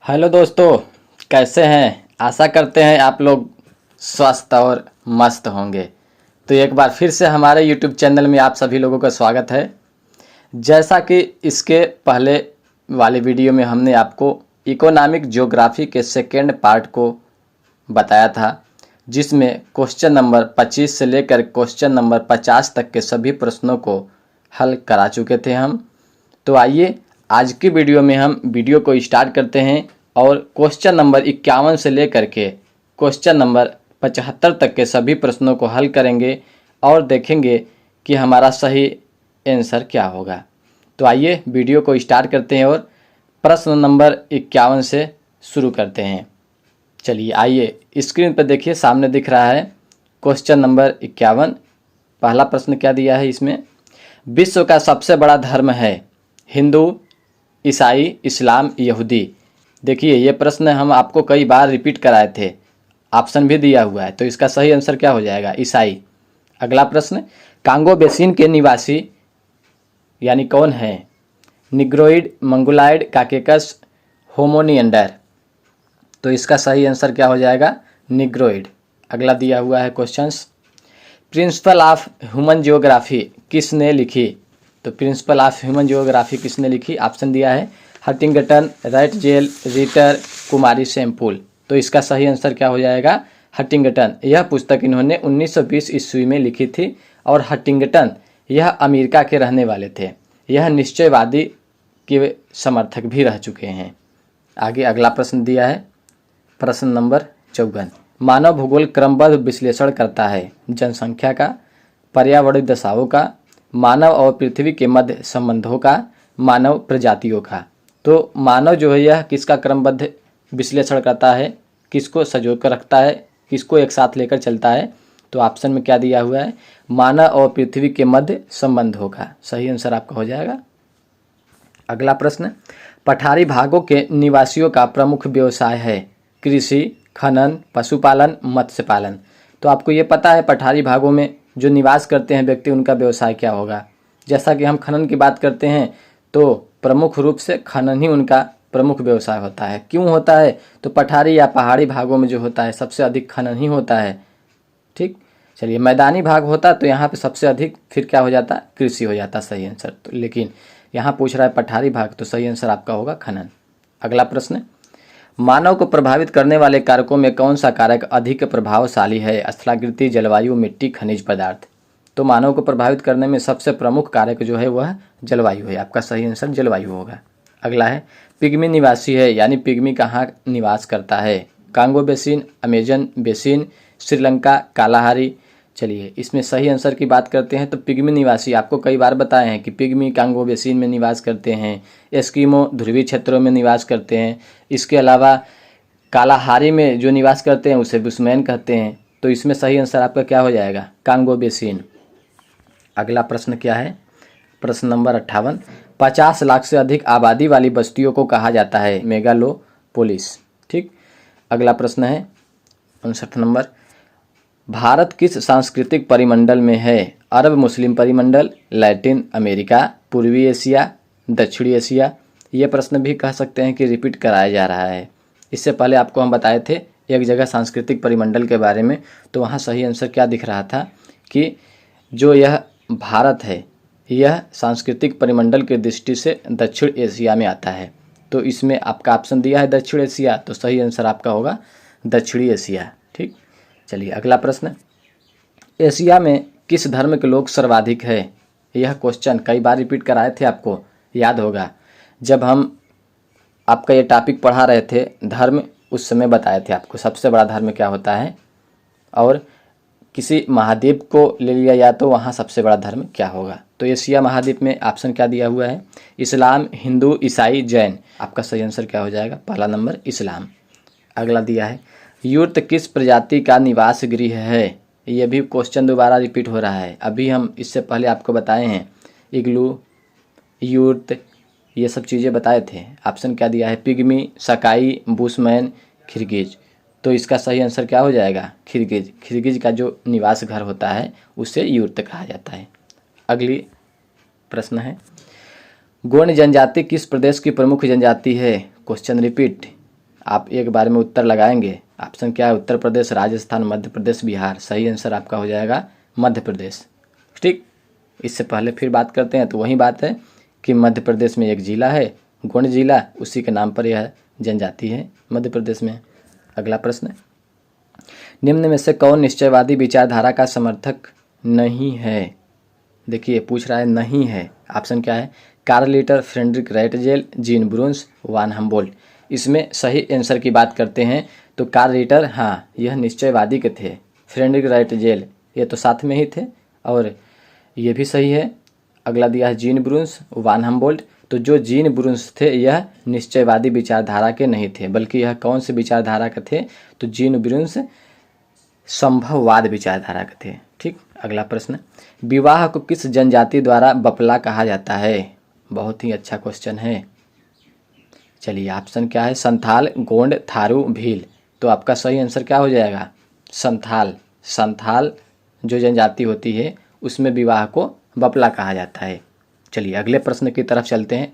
Hello दोस्तों, कैसे हैं। आशा करते हैं आप लोग स्वस्थ और मस्त होंगे। तो एक बार फिर से हमारे YouTube चैनल में आप सभी लोगों का स्वागत है। जैसा कि इसके पहले वाले वीडियो में हमने आपको इकोनॉमिक ज्योग्राफी के सेकेंड पार्ट को बताया था, जिसमें क्वेश्चन नंबर 25 से लेकर क्वेश्चन नंबर 50 तक के सभी प्रश्नों को हल करा चुके थे हम। तो आइए आज की वीडियो में हम वीडियो को स्टार्ट करते हैं और क्वेश्चन नंबर 51 से लेकर के क्वेश्चन नंबर 75 तक के सभी प्रश्नों को हल करेंगे और देखेंगे कि हमारा सही आंसर क्या होगा। तो आइए वीडियो को स्टार्ट करते हैं और प्रश्न नंबर 51 से शुरू करते हैं। चलिए आइए स्क्रीन पर देखिए, सामने दिख रहा है क्वेश्चन नंबर 51। पहला प्रश्न क्या दिया है इसमें, विश्व का सबसे बड़ा धर्म है हिंदू, ईसाई, इस्लाम, यहूदी। देखिए ये प्रश्न हम आपको कई बार रिपीट कराए थे, ऑप्शन भी दिया हुआ है, तो इसका सही आंसर क्या हो जाएगा, ईसाई। अगला प्रश्न, कांगो बेसिन के निवासी यानी कौन है, निग्रोइड, मंगोलाइड, काकेकस, होमोनिएंडर। तो इसका सही आंसर क्या हो जाएगा, निग्रोइड। अगला दिया हुआ है questions, principle of human geography किसने लिखी। तो प्रिंसिपल ऑफ ह्यूमन जियोग्राफी किसने लिखी, ऑप्शन दिया है हंटिंगटन, राइटजेल, रीटर, कुमारी सेम्पुल। तो इसका सही आंसर क्या हो जाएगा, हंटिंगटन। यह पुस्तक इन्होंने 1920 ईस्वी में लिखी थी और हंटिंगटन यह अमेरिका के रहने वाले थे। यह निश्चयवादी के समर्थक भी रह चुके हैं। आगे अगला प्रश्न दिया है प्रश्न नंबर 54, मानव भूगोल क्रमबद्ध विश्लेषण करता है जनसंख्या का, पर्यावरणीय दशाओं का, मानव और पृथ्वी के मध्य संबंधों का, मानव प्रजातियों का। तो मानव जो है यह किसका क्रमबद्ध विश्लेषण करता है, किसको संजो कर रखता है, किसको एक साथ लेकर चलता है। तो ऑप्शन में क्या दिया हुआ है, मानव और पृथ्वी के मध्य संबंधों का। सही आंसर आपका हो जाएगा। अगला प्रश्न, पठारी भागों के निवासियों का प्रमुख व्यवसाय है कृषि, खनन, पशुपालन, मत्स्य पालन। तो आपको ये पता है पठारी भागों में जो निवास करते हैं व्यक्ति, उनका व्यवसाय क्या होगा। जैसा कि हम खनन की बात करते हैं तो प्रमुख रूप से खनन ही उनका प्रमुख व्यवसाय होता है। क्यों होता है, तो पठारी या पहाड़ी भागों में जो होता है सबसे अधिक खनन ही होता है। ठीक, चलिए मैदानी भाग होता तो यहाँ पे सबसे अधिक फिर क्या हो जाता, कृषि हो जाता सही आंसर। तो लेकिन यहाँ पूछ रहा है पठारी भाग, तो सही आंसर आपका होगा खनन। अगला प्रश्न, मानव को प्रभावित करने वाले कारकों में कौन सा कारक अधिक प्रभावशाली है, स्थलाकृति, जलवायु, मिट्टी, खनिज पदार्थ। तो मानव को प्रभावित करने में सबसे प्रमुख कारक जो है वह जलवायु है। आपका सही आंसर जलवायु होगा। अगला है पिग्मी निवासी है, यानी पिग्मी कहाँ निवास करता है, Congo basin, Amazon basin, Sri Lanka, Kalahari. चलिए इसमें सही आंसर की बात करते हैं तो पिग्मी निवासी आपको कई बार बताए हैं कि पिग्मी कांगो बेसिन में निवास करते हैं, एस्किमो ध्रुवीय क्षेत्रों में निवास करते हैं। इसके अलावा कालाहारी में जो निवास करते हैं उसे बुशमैन कहते हैं। तो इसमें सही आंसर आपका क्या हो जाएगा, कांगो बेसिन। अगला प्रश्न क्या है, प्रश्न नंबर 58, 50 लाख से अधिक आबादी वाली बस्तियों को कहा जाता है मेगालोपोलिस। ठीक, अगला प्रश्न है 59 नंबर, भारत किस सांस्कृतिक परिमंडल में है, अरब मुस्लिम परिमंडल, लैटिन अमेरिका, पूर्वी एशिया, दक्षिणी एशिया। ये प्रश्न भी कह सकते हैं कि रिपीट कराया जा रहा है। इससे पहले आपको हम बताए थे एक जगह सांस्कृतिक परिमंडल के बारे में, तो वहाँ सही आंसर क्या दिख रहा था कि जो यह भारत है यह सांस्कृतिक परिमंडल की दृष्टि से दक्षिण एशिया में आता है। तो इसमें आपका ऑप्शन दिया है दक्षिण एशिया, तो सही आंसर आपका होगा दक्षिणी एशिया। ठीक, चलिए अगला प्रश्न, एशिया में किस धर्म के लोग सर्वाधिक है। यह क्वेश्चन कई बार रिपीट कराए थे, आपको याद होगा जब हम आपका ये टॉपिक पढ़ा रहे थे धर्म, उस समय बताए थे आपको सबसे बड़ा धर्म क्या होता है, और किसी महाद्वीप को ले लिया या तो वहाँ सबसे बड़ा धर्म क्या होगा। तो एशिया महाद्वीप में ऑप्शन क्या दिया हुआ है, इस्लाम, हिंदू, ईसाई, जैन। आपका सही आंसर क्या हो जाएगा, पहला नंबर इस्लाम। अगला दिया है यूर्त किस प्रजाति का निवास गृह है। ये भी क्वेश्चन दोबारा रिपीट हो रहा है, अभी हम इससे पहले आपको बताए हैं इग्लू, यूर्त, ये सब चीज़ें बताए थे। ऑप्शन क्या दिया है, पिग्मी, सकाई, बुशमैन, खिरगिज। तो इसका सही आंसर क्या हो जाएगा, खिरगिज। खिरगिज का जो निवास घर होता है उसे यूर्त कहा जाता है। अगली प्रश्न है, गोंड जनजाति किस प्रदेश की प्रमुख जनजाति है, क्वेश्चन रिपीट। आप एक बार में उत्तर लगाएंगे। ऑप्शन क्या है? उत्तर प्रदेश, राजस्थान, मध्य प्रदेश, बिहार। सही आंसर आपका हो जाएगा मध्य प्रदेश। ठीक, इससे पहले फिर बात करते हैं तो वही बात है कि मध्य प्रदेश में एक जिला है गोंड जिला, उसी के नाम पर यह जनजाति है मध्य प्रदेश में। अगला प्रश्न, निम्न में से कौन निश्चयवादी विचारधारा का समर्थक नहीं है? देखिए पूछ रहा है नहीं है। ऑप्शन क्या है? कार्ल लिटर, फ्रेडरिक राइटजेल, जीन ब्रूंस, वान हम्बोल्ट। इसमें सही आंसर की बात करते हैं तो कार्ल लिटर, हाँ यह निश्चयवादी के थे। फ्रेडरिक राइटजेल ये तो साथ में ही थे और ये भी सही है। अगला दिया है जीन ब्रूंस, वान हम्बोल्ट। तो जो जीन ब्रूंस थे यह निश्चयवादी विचारधारा के नहीं थे, बल्कि यह कौन सी विचारधारा के थे? तो जीन ब्रूंस संभववाद विचारधारा के थे। ठीक, अगला प्रश्न, विवाह को किस जनजाति द्वारा बपला कहा जाता है? बहुत ही अच्छा क्वेश्चन है। चलिए ऑप्शन क्या है? संथाल, गोंड, थारू, भील। तो आपका सही आंसर क्या हो जाएगा? संथाल। संथाल जो जनजाति होती है उसमें विवाह को बपला कहा जाता है। चलिए अगले प्रश्न की तरफ चलते हैं।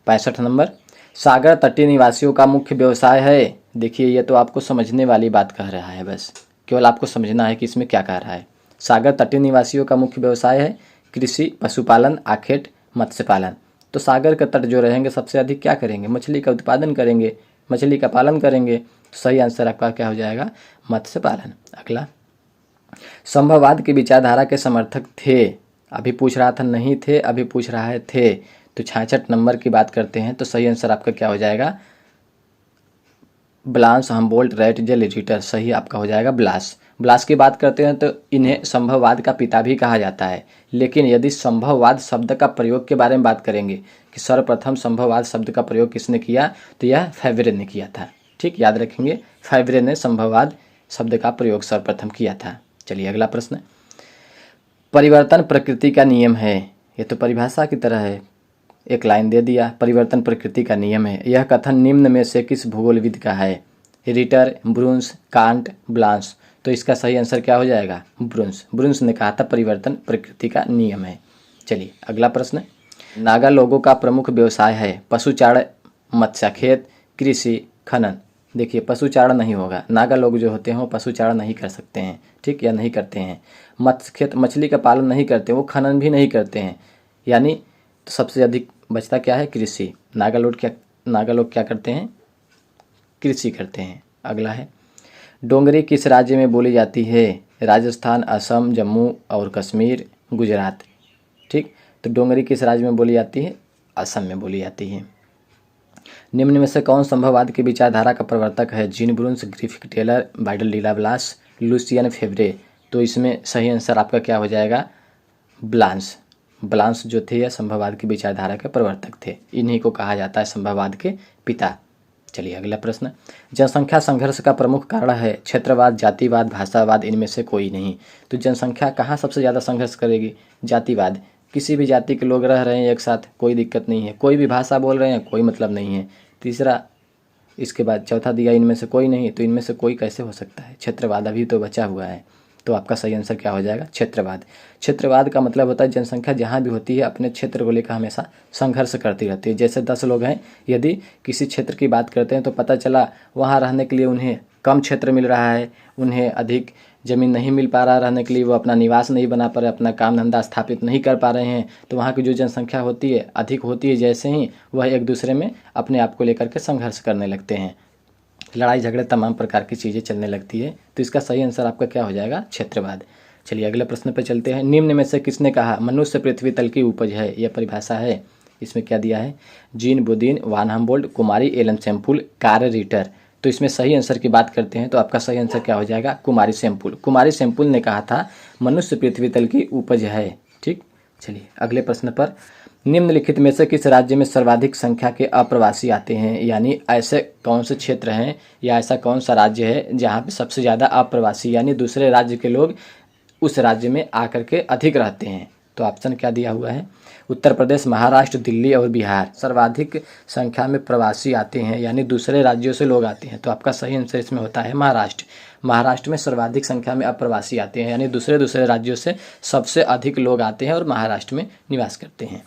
65 नंबर, सागर तटीय निवासियों का मुख्य व्यवसाय है। देखिए ये तो आपको समझने वाली बात कह रहा है, बस केवल आपको समझना है कि इसमें क्या कह रहा है। सागर तटीय निवासियों का मुख्य व्यवसाय है कृषि, पशुपालन, आखेट, मत्स्य पालन। तो सागर के तट जो रहेंगे सबसे अधिक क्या करेंगे? मछली का उत्पादन करेंगे, मछली का पालन करेंगे। तो सही आंसर आपका क्या हो जाएगा? मत्स्य पालन। अगला, संभववाद की विचारधारा के समर्थक थे। अभी पूछ रहा था नहीं थे, अभी पूछ रहा है थे। तो 66 नंबर की बात करते हैं तो सही आंसर आपका क्या हो जाएगा? ब्लांस, हम्बोल्ट, राइटजेल, रिटर। सही आपका हो जाएगा ब्लास। ब्लास की बात करते हैं तो इन्हें संभववाद का पिता भी कहा जाता है। लेकिन यदि संभववाद शब्द का प्रयोग के बारे में बात करेंगे कि सर्वप्रथम संभववाद शब्द का प्रयोग किसने किया, तो यह फेवरे ने किया था। ठीक, याद रखेंगे, फेवरे ने संभववाद शब्द का प्रयोग सर्वप्रथम किया था। चलिए अगला प्रश्न, परिवर्तन प्रकृति का नियम है। ये तो परिभाषा की तरह है, एक लाइन दे दिया, परिवर्तन प्रकृति का नियम है। यह कथन निम्न में से किस भूगोलविद का है? रिटर, ब्रूंस, कांट, ब्लांस। तो इसका सही आंसर क्या हो जाएगा? ब्रूंस। ब्रूंस ने कहा था परिवर्तन प्रकृति का नियम है। चलिए अगला प्रश्न, नागा लोगों का प्रमुख व्यवसाय है पशुचारण, मत्स्यखेत, कृषि, खनन। देखिए पशुचारण नहीं होगा, नागा लोग जो होते हैं वो पशुचारण नहीं कर सकते हैं। ठीक, या नहीं करते हैं। मत्स्यखेत, मछली का पालन नहीं करते, वो खनन भी नहीं करते हैं। यानी तो सबसे अधिक बचता क्या है? कृषि। नागा लोग क्या करते हैं? कृषि करते हैं। अगला है, डोंगरी किस राज्य में बोली जाती है? राजस्थान, असम, जम्मू और कश्मीर, गुजरात। ठीक, तो डोंगरी किस राज्य में बोली जाती है? असम में बोली जाती है। निम्न में से कौन संभववाद की विचारधारा का प्रवर्तक है? Jean Brunhes, Griffith Taylor, Vidal de la Blache, Lucien Febvre. तो इसमें सही आंसर आपका क्या हो जाएगा? ब्लांस। ब्लांस जो थे यह संभववाद की विचारधारा के प्रवर्तक थे। इन्हीं को कहा जाता है संभववाद के पिता। चलिए अगला प्रश्न, जनसंख्या संघर्ष का प्रमुख कारण है क्षेत्रवाद, जातिवाद, भाषावाद, इनमें से कोई नहीं। तो जनसंख्या कहाँ सबसे ज़्यादा संघर्ष करेगी? जातिवाद। किसी भी जाति के लोग रह रहे हैं एक साथ, कोई दिक्कत नहीं है, कोई भी भाषा बोल रहे हैं, कोई मतलब नहीं है। तीसरा, इसके बाद चौथा दिया इनमें से कोई नहीं, तो इनमें से कोई कैसे हो सकता है? क्षेत्रवाद अभी तो बचा हुआ है। तो आपका सही आंसर क्या हो जाएगा? क्षेत्रवाद। क्षेत्रवाद का मतलब होता है जनसंख्या जहाँ भी होती है अपने क्षेत्र को लेकर हमेशा संघर्ष करती रहती है। जैसे 10 लोग हैं, यदि किसी क्षेत्र की बात करते हैं तो पता चला वहाँ रहने के लिए उन्हें कम क्षेत्र मिल रहा है, उन्हें अधिक ज़मीन नहीं मिल पा रहा रहने के लिए, वो अपना निवास नहीं बना पा रहे, अपना काम धंधा स्थापित नहीं कर पा रहे हैं, तो वहाँ की जो जनसंख्या होती है अधिक होती है, जैसे ही वह एक दूसरे में अपने आप को लेकर के संघर्ष करने लगते हैं, लड़ाई झगड़े तमाम प्रकार की चीज़ें चलने लगती है। तो इसका सही आंसर आपका क्या हो जाएगा? क्षेत्रवाद। चलिए अगले प्रश्न पर चलते हैं। निम्न में से किसने कहा मनुष्य पृथ्वी तल की उपज है? यह परिभाषा है। इसमें क्या दिया है? जीन बुदीन, वान हम्बोल्ट, कुमारी एलन सैम्पुल, कार्ल रिटर। तो इसमें सही आंसर की बात करते हैं तो आपका सही आंसर क्या हो जाएगा? कुमारी सैम्पुल। कुमारी सैम्पुल ने कहा था मनुष्य पृथ्वी तल की उपज है। ठीक, चलिए अगले प्रश्न पर, निम्नलिखित में से किस राज्य में सर्वाधिक संख्या के अप्रवासी आते हैं? यानी ऐसे कौन से क्षेत्र हैं या ऐसा कौन सा राज्य है जहाँ पे सबसे ज़्यादा अप्रवासी यानी दूसरे राज्य के लोग उस राज्य में आकर के अधिक रहते हैं? तो ऑप्शन क्या दिया हुआ है? उत्तर प्रदेश, महाराष्ट्र, दिल्ली और बिहार। सर्वाधिक संख्या में प्रवासी आते हैं यानी दूसरे राज्यों से लोग आते हैं। तो आपका सही आंसर इसमें होता है महाराष्ट्र। महाराष्ट्र में सर्वाधिक संख्या में अप्रवासी आते हैं यानी दूसरे राज्यों से सबसे अधिक लोग आते हैं और महाराष्ट्र में निवास करते हैं।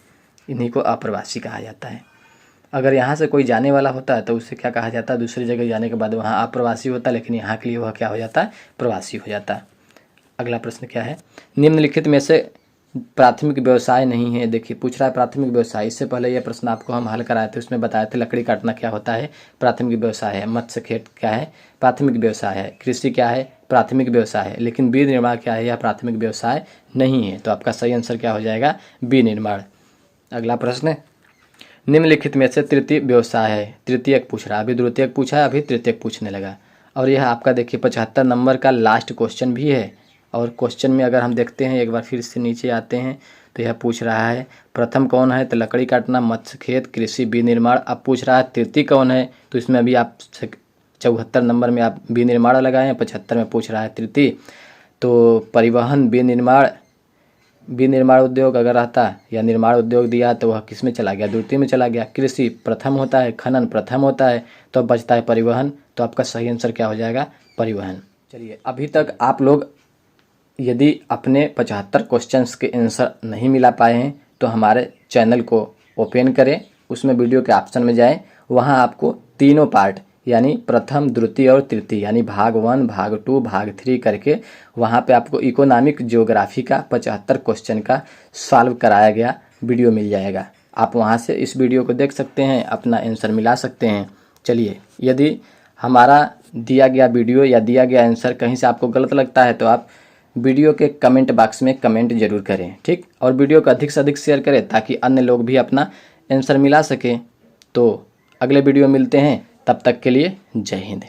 इन्हीं को अप्रवासी कहा जाता है। अगर यहाँ से कोई जाने वाला होता है तो उससे क्या कहा जाता है, दूसरी जगह जाने के बाद वहाँ अप्रवासी होता है, लेकिन यहाँ के लिए वह क्या हो जाता है, प्रवासी हो जाता है। अगला प्रश्न क्या है, निम्नलिखित में से प्राथमिक व्यवसाय नहीं है। देखिए पूछ रहा है प्राथमिक व्यवसाय। इससे पहले यह प्रश्न आपको हम हल कराए थे, उसमें बताए थे लकड़ी काटना क्या होता है, प्राथमिक व्यवसाय है। मत्स्य खेत क्या है, प्राथमिक व्यवसाय है। कृषि क्या है, प्राथमिक व्यवसाय है। लेकिन बी निर्माण क्या है, यह प्राथमिक व्यवसाय नहीं है। तो आपका सही आंसर क्या हो जाएगा, बी निर्माण। अगला प्रश्न, निम्नलिखित में से तृतीय व्यवसाय है। तृतीयक पूछ रहा है, अभी द्वितीयक पूछा है, अभी तृतीयक पूछने लगा। और यह आपका देखिए 75 नंबर का लास्ट क्वेश्चन भी है। और क्वेश्चन में अगर हम देखते हैं, एक बार फिर से नीचे आते हैं तो यह पूछ रहा है प्रथम कौन है, तो लकड़ी काटना, मत्स्य खेत, कृषि, बी निर्माण। अब पूछ रहा है तृतीय कौन है, तो इसमें अभी आप 74 नंबर में आप बी निर्माण लगाए हैं, 75 में पूछ रहा है तृतीय। तो परिवहन बी निर्माण, बी निर्माण उद्योग अगर रहता या निर्माण उद्योग दिया तो वह किस में चला गया, द्वितीय में चला गया। कृषि प्रथम होता है, खनन प्रथम होता है, तो अब बचता है परिवहन। तो आपका सही आंसर क्या हो जाएगा, परिवहन। चलिए अभी तक आप लोग यदि अपने 75 क्वेश्चंस के आंसर नहीं मिला पाए हैं तो हमारे चैनल को ओपन करें, उसमें वीडियो के ऑप्शन में जाएं, वहां आपको तीनों पार्ट यानी प्रथम, द्वितीय और तृतीय यानी भाग 1, भाग 2, भाग 3 करके वहां पे आपको इकोनॉमिक ज्योग्राफी का 75 क्वेश्चन का सॉल्व कराया गया वीडियो मिल जाएगा। आप वहां से इस वीडियो को देख सकते हैं, अपना आंसर मिला सकते हैं। चलिए यदि हमारा दिया गया वीडियो या दिया गया आंसर कहीं से आपको गलत लगता है तो आप वीडियो के कमेंट बॉक्स में कमेंट जरूर करें, ठीक। और वीडियो को अधिक से अधिक शेयर करें ताकि अन्य लोग भी अपना आंसर मिला सकें। तो अगले वीडियो मिलते हैं, तब तक के लिए जय हिंद।